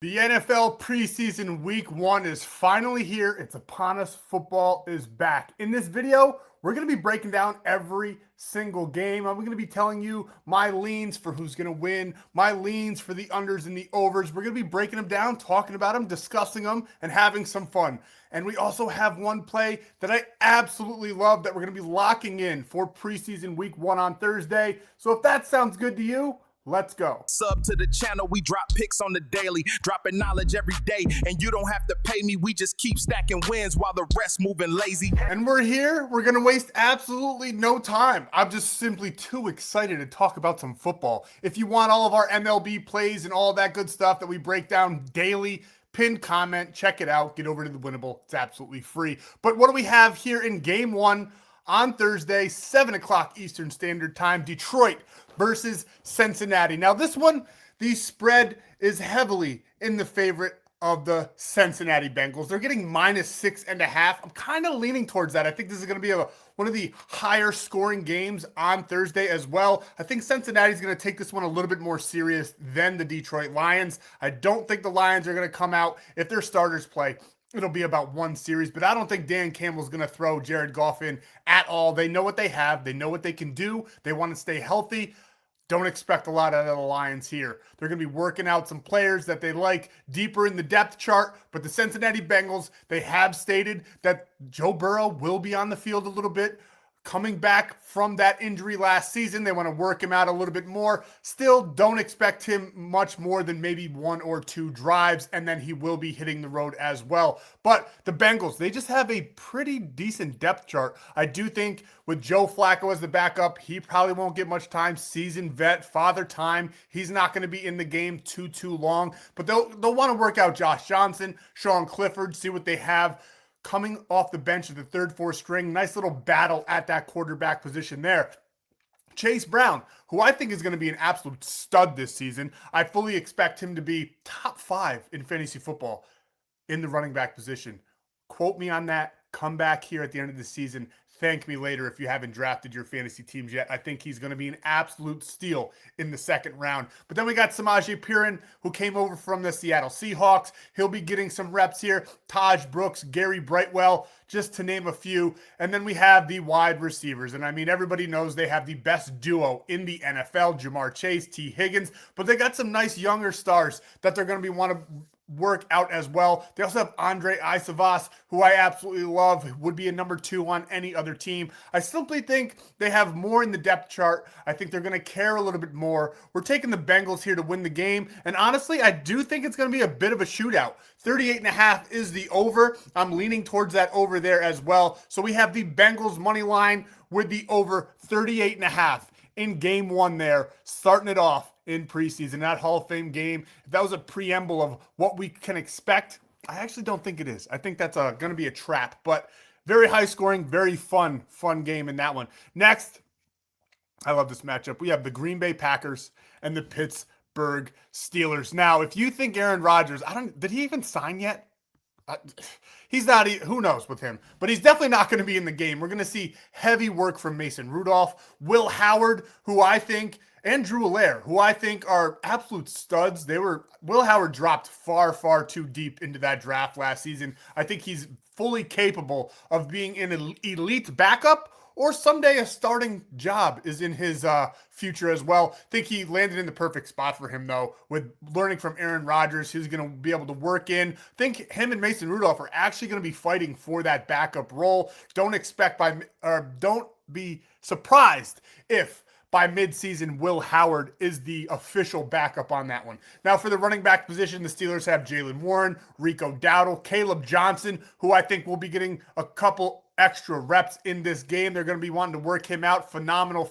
The NFL preseason week 1 is finally here. It's upon us. Football is back. In this video, we're going to be breaking down every single game. I'm going to be telling you my leans for who's going to win, my leans for the unders and the overs. We're going to be breaking them down, talking about them, discussing them, and having some fun. And we also have one play that I absolutely love that we're going to be locking in for preseason week 1 on Thursday. So if that sounds good to you, let's go. Sub to the channel, we drop picks on the daily, dropping knowledge every day, and you don't have to pay me, we just keep stacking wins while the rest moving lazy. And we're here, we're gonna waste absolutely no time. I'm just simply too excited to talk about some football. If you want all of our MLB plays and all that good stuff that we break down daily, pinned comment, check it out, get over to the Winible, it's absolutely free. But what do we have here in game 1 on Thursday, 7 o'clock Eastern Standard Time, Detroit versus Cincinnati. Now this one, the spread is heavily in the favorite of the Cincinnati Bengals. They're getting -6.5. I'm kind of leaning towards that. I think this is going to be one of the higher scoring games on Thursday as well. I think Cincinnati's going to take this one a little bit more serious than the Detroit Lions. I don't think the Lions are going to come out if their starters play. It'll be about one series, but I don't think Dan Campbell's going to throw Jared Goff in at all. They know what they have. They know what they can do. They want to stay healthy. Don't expect a lot out of the Lions here. They're going to be working out some players that they like deeper in the depth chart, but the Cincinnati Bengals, they have stated that Joe Burrow will be on the field a little bit. Coming back from that injury last season, they want to work him out a little bit more. Still, don't expect him much more than maybe 1 or 2 drives, and then he will be hitting the road as well. But the Bengals, they just have a pretty decent depth chart. I do think with Joe Flacco as the backup, he probably won't get much time. Seasoned vet, father time. He's not going to be in the game too long. But they'll want to work out Josh Johnson, Sean Clifford, see what they have coming off the bench of the 3rd, 4th string. Nice little battle at that quarterback position there. Chase Brown, who I think is going to be an absolute stud this season. I fully expect him to be top 5 in fantasy football in the running back position. Quote me on that. Come back here at the end of the season. Thank me later if you haven't drafted your fantasy teams yet. I think he's going to be an absolute steal in the 2nd round. But then we got Samaje Perine, who came over from the Seattle Seahawks. He'll be getting some reps here. Taj Brooks, Gary Brightwell, just to name a few. And then we have the wide receivers. And I mean, everybody knows they have the best duo in the NFL, Jamar Chase, T. Higgins. But they got some nice younger stars that they're going to want to work out as well. They also have Andre Isavas, who I absolutely love, would be a number 2 on any other team. I simply think they have more in the depth chart. I think they're going to care a little bit more. We're taking the Bengals here to win the game. And honestly, I do think it's going to be a bit of a shootout. 38.5 is the over. I'm leaning towards that over there as well. So we have the Bengals money line with the over 38.5 in game 1 there, starting it off in preseason. That Hall of Fame game, if that was a preamble of what we can expect, I actually don't think it is. I think that's going to be a trap, but very high scoring, very fun game in that one. Next, I love this matchup. We have the Green Bay Packers and the Pittsburgh Steelers. Now, if you think Aaron Rodgers, did he even sign yet? He's not, who knows with him, but he's definitely not going to be in the game. We're going to see heavy work from Mason Rudolph, Will Howard, who I think, and Drew Allaire, who I think are absolute studs. Will Howard dropped far too deep into that draft last season. I think he's fully capable of being an elite backup, or someday a starting job is in his future as well. I think he landed in the perfect spot for him, though, with learning from Aaron Rodgers, who's going to be able to work in. I think him and Mason Rudolph are actually going to be fighting for that backup role. Don't be surprised if by midseason, Will Howard is the official backup on that one. Now, for the running back position, the Steelers have Jaylen Warren, Rico Dowdle, Caleb Johnson, who I think will be getting a couple extra reps in this game. They're going to be wanting to work him out. Phenomenal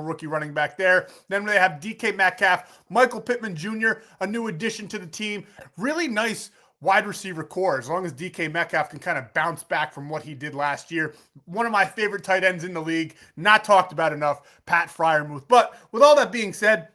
rookie running back there. Then they have DK Metcalf, Michael Pittman Jr., a new addition to the team. Really nice wide receiver core, as long as DK Metcalf can kind of bounce back from what he did last year. One of my favorite tight ends in the league, not talked about enough, Pat Freiermuth. But with all that being said,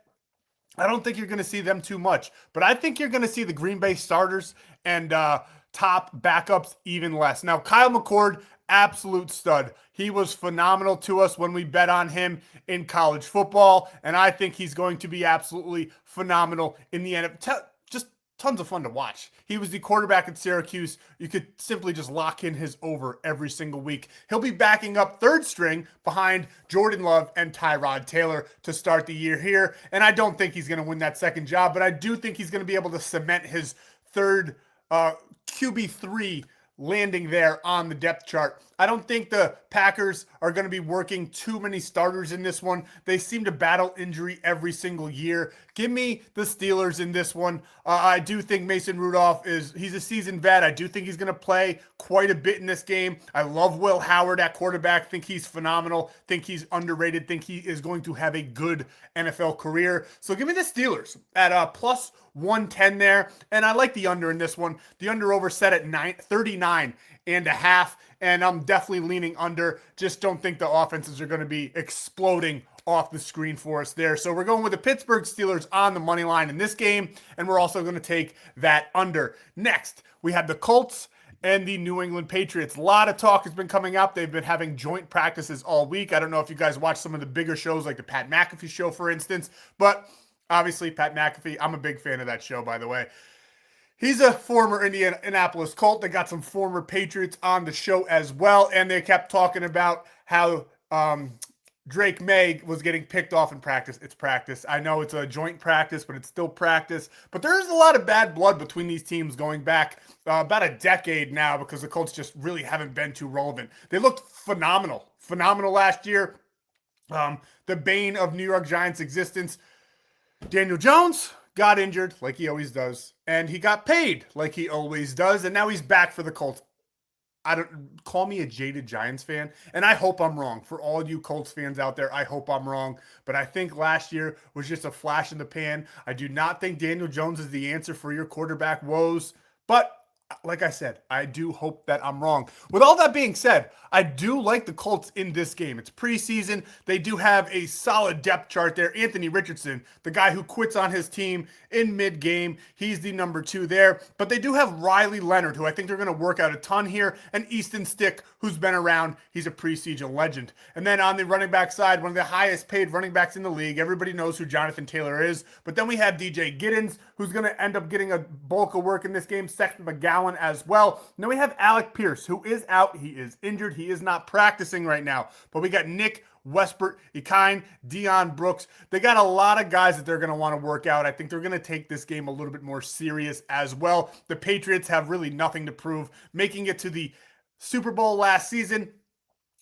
I don't think you're going to see them too much. But I think you're going to see the Green Bay starters and top backups even less. Now, Kyle McCord, absolute stud. He was phenomenal to us when we bet on him in college football, and I think he's going to be absolutely phenomenal in the NFL. Just tons of fun to watch. He was the quarterback at Syracuse. You could simply just lock in his over every single week. He'll be backing up third string behind Jordan Love and Tyrod Taylor to start the year here. And I don't think he's going to win that second job, but I do think he's going to be able to cement his third QB3 landing there on the depth chart. I don't think the Packers are going to be working too many starters in this one. They seem to battle injury every single year. Give me the Steelers in this one. I do think Mason Rudolph he's a seasoned vet. I do think he's going to play quite a bit in this game. I love Will Howard at quarterback. Think he's phenomenal. Think he's underrated. Think he is going to have a good NFL career. So give me the Steelers at plus 110 there. And I like the under in this one. The under over set at 39.5. And I'm definitely leaning under. Just don't think the offenses are going to be exploding off the screen for us there. So we're going with the Pittsburgh Steelers on the money line in this game. And we're also going to take that under. Next, we have the Colts and the New England Patriots. A lot of talk has been coming up. They've been having joint practices all week. I don't know if you guys watch some of the bigger shows like the Pat McAfee show, for instance. But obviously, Pat McAfee, I'm a big fan of that show, by the way. He's a former Indianapolis Colt. They got some former Patriots on the show as well, and they kept talking about how Drake May was getting picked off in practice. It's practice. I know it's a joint practice, but it's still practice. But there's a lot of bad blood between these teams going back about a decade now because the Colts just really haven't been too relevant. They looked phenomenal last year. The bane of New York Giants' existence. Daniel Jones got injured like he always does, and he got paid like he always does, and now he's back for the Colts. Call me a jaded Giants fan, and I hope I'm wrong. For all you Colts fans out there, I hope I'm wrong, but I think last year was just a flash in the pan. I do not think Daniel Jones is the answer for your quarterback woes, but like I said, I do hope that I'm wrong. With all that being said, I do like the Colts in this game. It's preseason. They do have a solid depth chart there. Anthony Richardson, the guy who quits on his team in mid-game, he's the number 2 there. But they do have Riley Leonard, who I think they're going to work out a ton here, and Easton Stick, who's been around. He's a preseason legend. And then on the running back side, one of the highest paid running backs in the league. Everybody knows who Jonathan Taylor is. But then we have DJ Giddens, who's going to end up getting a bulk of work in this game. Sexton McGowan as well. And then we have Alec Pierce, who is out. He is injured. He is not practicing right now. But we got Nick Westbrook, Ekine, Deion Brooks. They got a lot of guys that they're going to want to work out. I think they're going to take this game a little bit more serious as well. The Patriots have really nothing to prove. Making it to the Super Bowl last season,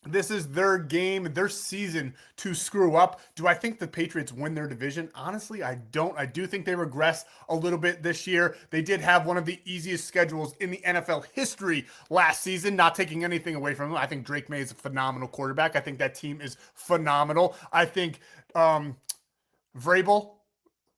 this is their game, their season to screw up. Do I think the Patriots win their division? Honestly, I don't. I do think they regress a little bit this year. They did have one of the easiest schedules in the NFL history last season, not taking anything away from them. I think Drake May is a phenomenal quarterback. I think that team is phenomenal. I think Vrabel,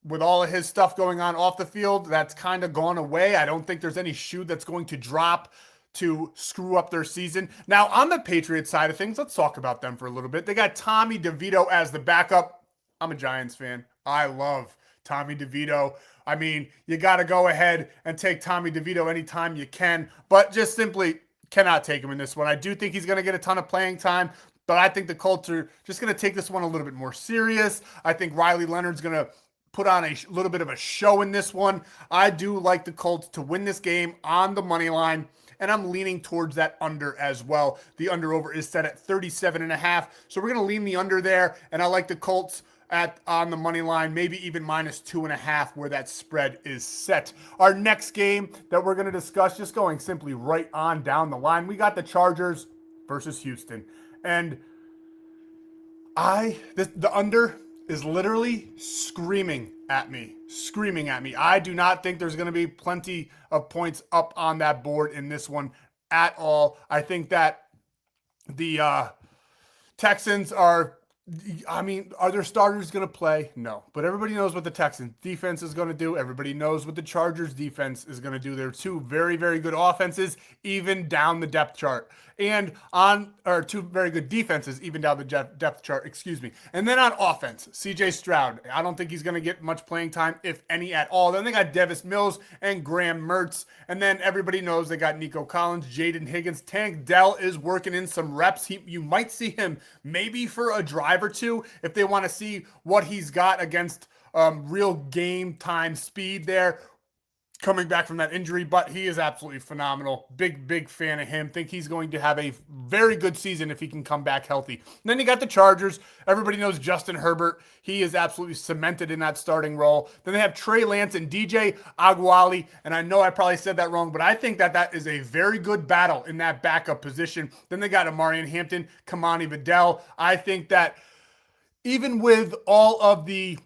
with all of his stuff going on off the field, that's kind of gone away. I don't think there's any shoe that's going to drop to screw up their season. Now, on the Patriots side of things, let's talk about them for a little bit. They got Tommy DeVito as the backup. I'm a Giants fan. I love Tommy DeVito. I mean, you got to go ahead and take Tommy DeVito anytime you can, but just simply cannot take him in this one. I do think he's going to get a ton of playing time, but I think the Colts are just going to take this one a little bit more serious. I think Riley Leonard's going to put on a little bit of a show in this one. I do like the Colts to win this game on the money line, and I'm leaning towards that under as well. The under over is set at 37.5. So we're going to lean the under there, and I like the Colts on the money line, maybe even -2.5 where that spread is set. Our next game that we're going to discuss, just going simply right on down the line, we got the Chargers versus Houston. And the under is literally screaming at me. I do not think there's going to be plenty of points up on that board in this one at all. I think that the Texans are their starters going to play? No. But everybody knows what the Texans defense is going to do. Everybody knows what the Chargers defense is going to do. They're two very, very good offenses, even down the depth chart. And two very good defenses, even down the depth chart, And then on offense, CJ Stroud. I don't think he's going to get much playing time, if any at all. Then they got Davis Mills and Graham Mertz. And then everybody knows they got Nico Collins, Jaden Higgins. Tank Dell is working in some reps. You might see him maybe for a drive or two if they want to see what he's got against real game time speed there. coming back from that injury, but he is absolutely phenomenal. Big fan of him. Think he's going to have a very good season if he can come back healthy. And then you got the Chargers. Everybody knows Justin Herbert. He is absolutely cemented in that starting role. Then they have Trey Lance and DJ Aguali. And I know I probably said that wrong, but I think that is a very good battle in that backup position. Then they got Amarian Hampton, Kamani Vidal. I think that even with all of the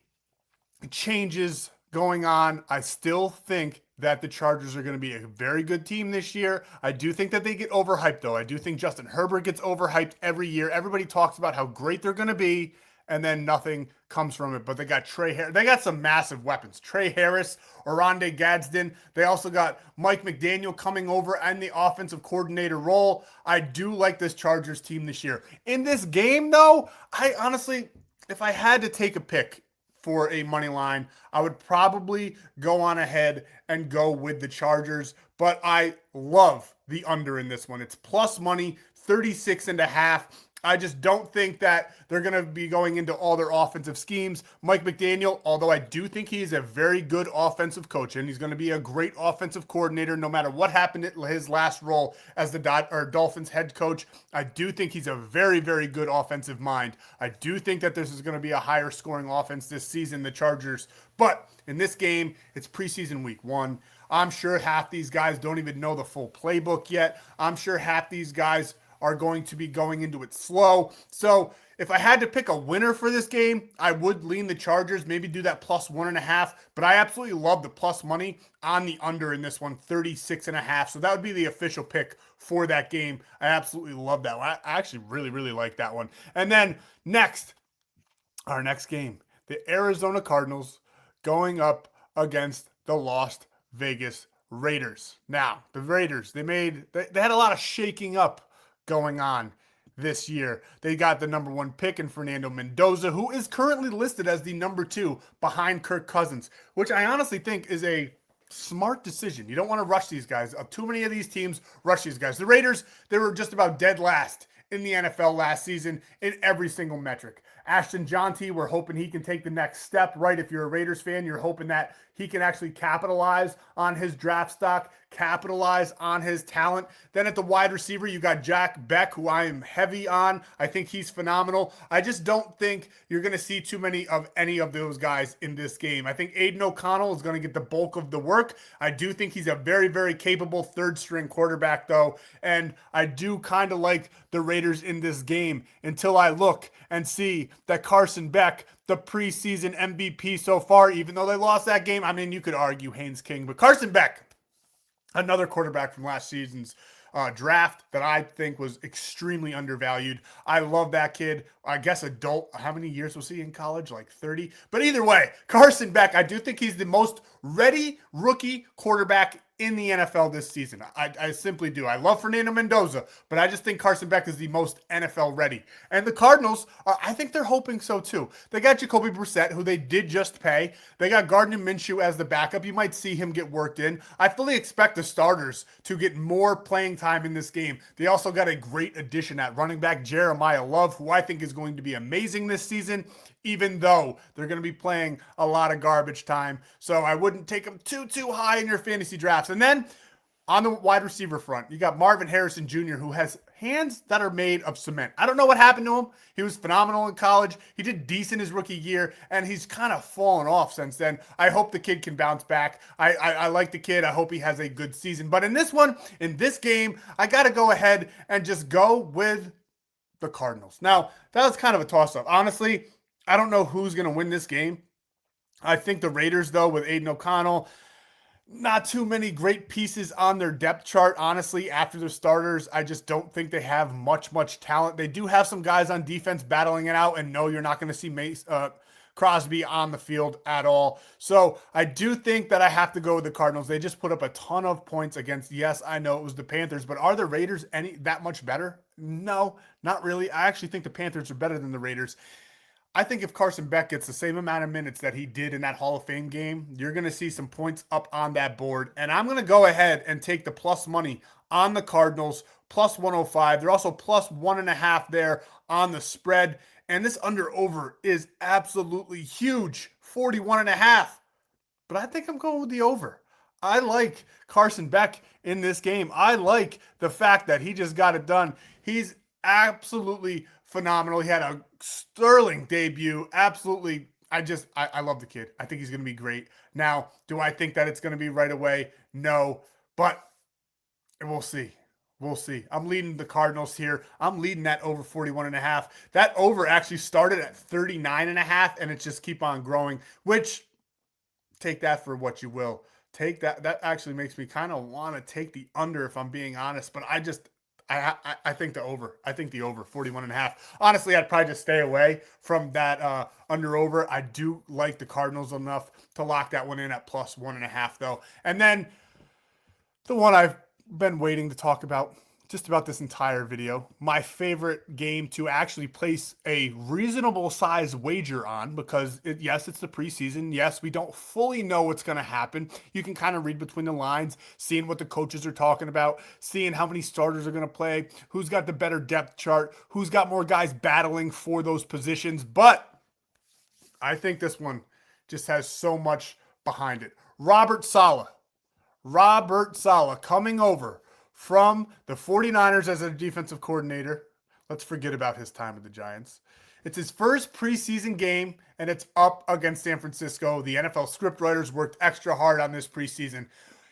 changes going on, I still think that the Chargers are going to be a very good team this year. I do think that they get overhyped, though. I do think Justin Herbert gets overhyped every year. Everybody talks about how great they're going to be, and then nothing comes from it. But they got Trey Harris. They got some massive weapons. Trey Harris, Oronde Gadsden. They also got Mike McDaniel coming over in the offensive coordinator role. I do like this Chargers team this year. In this game, though, I honestly, if I had to take a pick for a money line, I would probably go on ahead and go with the Chargers, but I love the under in this one. It's plus money, 36.5. I just don't think that they're going to be going into all their offensive schemes. Mike McDaniel, although I do think he is a very good offensive coach and he's going to be a great offensive coordinator no matter what happened at his last role as the Dolphins head coach, I do think he's a very good offensive mind. I do think that this is going to be a higher scoring offense this season, the Chargers. But in this game, it's preseason week 1. I'm sure half these guys don't even know the full playbook yet. I'm sure half these guys are going to be going into it slow. So if I had to pick a winner for this game, I would lean the Chargers, maybe do that plus 1.5. But I absolutely love the plus money on the under in this one, 36.5. So that would be the official pick for that game. I absolutely love that one. I actually really like that one. And then our next game, the Arizona Cardinals going up against the Las Vegas Raiders. Now, the Raiders, they had a lot of shaking up going on this year. They got the number 1 pick in Fernando Mendoza, who is currently listed as the number 2 behind Kirk Cousins, which I honestly think is a smart decision. You don't want to rush these guys. Too many of these teams rush these guys. The Raiders, they were just about dead last in the NFL last season in every single metric. Ashton Jonty, we're hoping he can take the next step, right? If you're a Raiders fan, you're hoping that he can actually capitalize on his draft stock, capitalize on his talent. Then at the wide receiver, you got Jack Beck, who I am heavy on. I think he's phenomenal. I just don't think you're going to see too many of any of those guys in this game. I think Aiden O'Connell is going to get the bulk of the work. I do think he's a very capable third-string quarterback, though, and I do kind of like the Raiders in this game until I look and see that Carson Beck, the preseason MVP so far, even though they lost that game, I mean, you could argue Haynes King, but Carson Beck, another quarterback from last season's draft that I think was extremely undervalued. I love that kid. I guess adult. How many years was he in college? Like 30. But either way, Carson Beck, I do think he's the most ready rookie quarterback in the NFL this season. I simply do. I love Fernando Mendoza, but I just think Carson Beck is the most NFL ready. And the Cardinals, I think they're hoping so too. They got Jacoby Brissett, who they did just pay. They got Gardner Minshew as the backup. You might see him get worked in. I fully expect the starters to get more playing time in this game. They also got a great addition at running back, Jeremiah Love, who I think is going to be amazing this season, even though they're going to be playing a lot of garbage time. So I wouldn't take them too high in your fantasy drafts. And then on the wide receiver front, you got Marvin Harrison Jr., who has hands that are made of cement. I don't know what happened to him. He was phenomenal in college. He did decent his rookie year, and he's kind of fallen off since then. I hope the kid can bounce back. I like the kid. I hope he has a good season. But in this game, I got to go ahead and just go with the Cardinals. Now, that was kind of a toss-up. Honestly, I don't know who's going to win this game. I think the Raiders, though, with Aiden O'Connell, not too many great pieces on their depth chart, honestly, after their starters. I just don't think they have much talent. They do have some guys on defense battling it out, and no, you're not going to see Crosby on the field at all. So I do think that I have to go with the Cardinals. They just put up a ton of points against, yes, I know it was the Panthers, but are the Raiders that much better? No, not really. I actually think the Panthers are better than the Raiders. I think if Carson Beck gets the same amount of minutes that he did in that Hall of Fame game, you're going to see some points up on that board. And I'm going to go ahead and take the plus money on the Cardinals, plus 105. They're also plus 1.5 there on the spread. And this under-over is absolutely huge, 41.5. But I think I'm going with the over. I like Carson Beck in this game. I like the fact that he just got it done. He's absolutely phenomenal. He had a sterling debut. Absolutely. I love the kid. I think he's going to be great. Now, do I think that it's going to be right away? No, but we'll see. We'll see. I'm leading the Cardinals here. I'm leading that over 41.5. That over actually started at 39.5, and it just keep on growing, which take that for what you will. Take that. That actually makes me kind of want to take the under if I'm being honest, but I think the over. I think the over 41.5. Honestly, I'd probably just stay away from that under over. I do like the Cardinals enough to lock that one in at plus 1.5 though. And then the one I've been waiting to talk about just about this entire video, my favorite game to actually place a reasonable size wager on, because yes, it's the preseason. Yes, we don't fully know what's going to happen. You can kind of read between the lines, seeing what the coaches are talking about, seeing how many starters are going to play, who's got the better depth chart, who's got more guys battling for those positions. But I think this one just has so much behind it. Robert Saleh coming over from the 49ers as a defensive coordinator. Let's forget about his time with the Giants. It's his first preseason game, and it's up against San Francisco. The NFL scriptwriters worked extra hard on this preseason.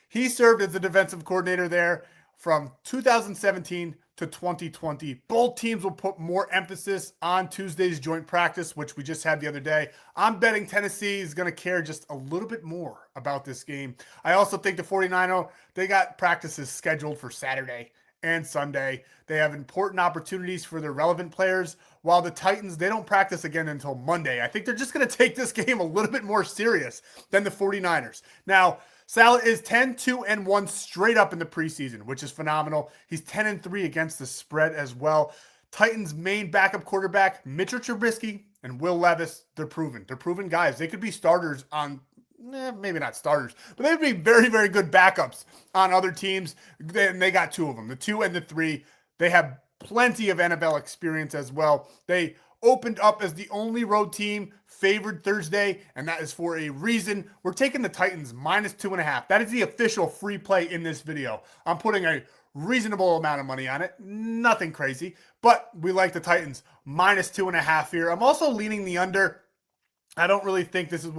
He served as the defensive coordinator there from 2017 to 2020. Both teams will put more emphasis on Tuesday's joint practice, which we just had the other day. I'm betting Tennessee is going to care just a little bit more about this game. I also think the 49ers, they got practices scheduled for Saturday and Sunday. They have important opportunities for their relevant players, while the Titans, they don't practice again until Monday. I think they're just going to take this game a little bit more serious than the 49ers. Now, Saleh is 10-2-1 straight up in the preseason, which is phenomenal. He's 10-3 against the spread as well. Titans' main backup quarterback, Mitchell Trubisky and Will Levis, they're proven. They're proven guys. They could be starters on, maybe not starters, but they'd be very, very good backups on other teams. They got two of them, the 2 and the 3. They have plenty of NFL experience as well. They opened up as the only road team favored Thursday, and that is for a reason. We're taking the Titans minus 2.5. That is the official free play in this video. I'm putting a reasonable amount of money on it. Nothing crazy, but we like the Titans minus 2.5 here. I'm also leaning the under. I don't really think this is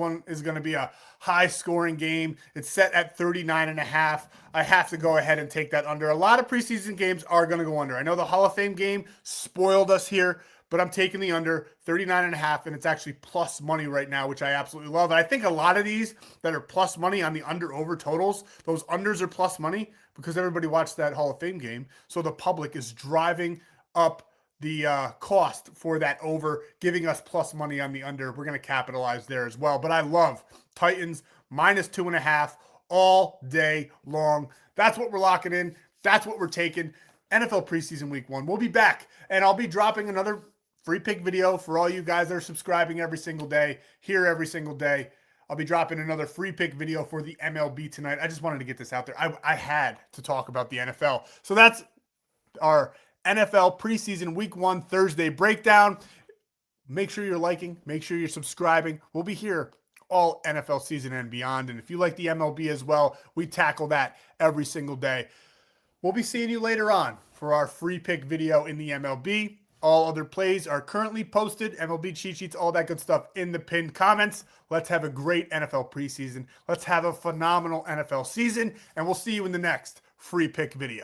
going to be a high-scoring game. It's set at 39.5. I have to go ahead and take that under. A lot of preseason games are going to go under. I know the Hall of Fame game spoiled us here, but I'm taking the under 39.5, and it's actually plus money right now, which I absolutely love. And I think a lot of these that are plus money on the under-over totals, those unders are plus money because everybody watched that Hall of Fame game. So the public is driving up the cost for that over, giving us plus money on the under. We're going to capitalize there as well. But I love Titans minus 2.5 all day long. That's what we're locking in. That's what we're taking. NFL preseason week 1. We'll be back, and I'll be dropping another free pick video for all you guys that are subscribing every single day, here every single day. I'll be dropping another free pick video for the MLB tonight. I just wanted to get this out there. I had to talk about the NFL. So that's our NFL preseason week 1 Thursday breakdown. Make sure you're liking. Make sure you're subscribing. We'll be here all NFL season and beyond. And if you like the MLB as well, we tackle that every single day. We'll be seeing you later on for our free pick video in the MLB. All other plays are currently posted, MLB cheat sheets, all that good stuff in the pinned comments. Let's have a great NFL preseason. Let's have a phenomenal NFL season, and we'll see you in the next free pick video.